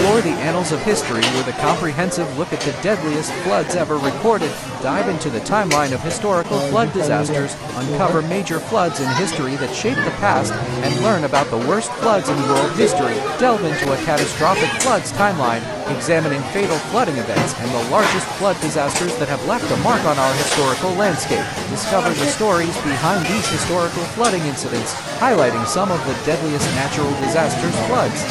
Explore the annals of history with a comprehensive look at the deadliest floods ever recorded. Dive into the timeline of historical flood disasters, uncover major floods in history that shaped the past, and learn about the worst floods in world history. Delve into a catastrophic floods timeline, examining fatal flooding events and the largest flood disasters that have left a mark on our historical landscape. Discover the stories behind these historical flooding incidents, highlighting some of the deadliest natural disasters floods.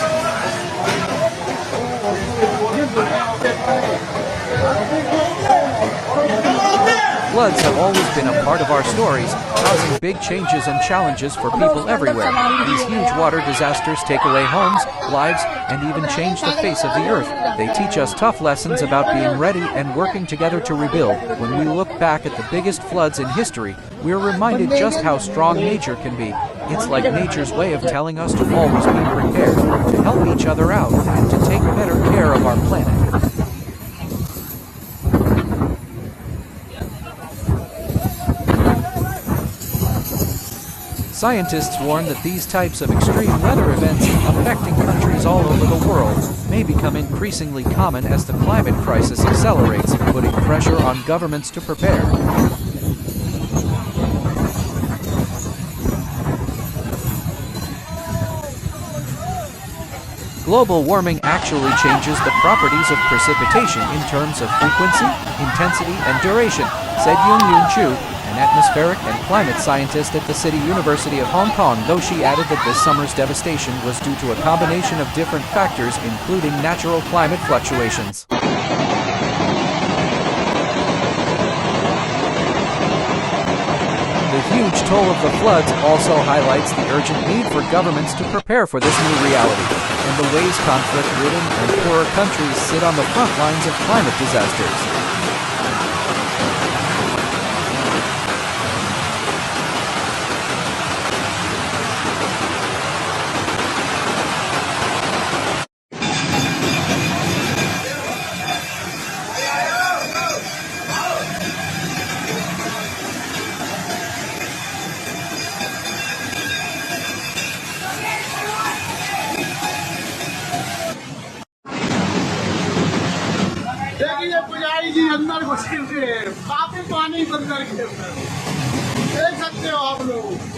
Floods have always been a part of our stories, causing big changes and challenges for people everywhere. These huge water disasters take away homes, lives, and even change the face of the earth. They teach us tough lessons about being ready and working together to rebuild. When we look back at the biggest floods in history, we're reminded just how strong nature can be. It's like nature's way of telling us to always be prepared, to help each other out, and to take better care of our planet. Scientists warn that these types of extreme weather events affecting countries all over the world may become increasingly common as the climate crisis accelerates, putting pressure on governments to prepare. Global warming actually changes the properties of precipitation in terms of frequency, intensity, and duration, said Yoon Chu, an atmospheric and climate scientist at the City University of Hong Kong, though she added that this summer's devastation was due to a combination of different factors, including natural climate fluctuations. The huge toll of the floods also highlights the urgent need for governments to prepare for this new reality, and the ways conflict-ridden and poorer countries sit on the front lines of climate disasters. देखिए पुजारी जी अंदर घुसे हुए काफी पानी अंदर के अंदर देख सकते हो आप लोग।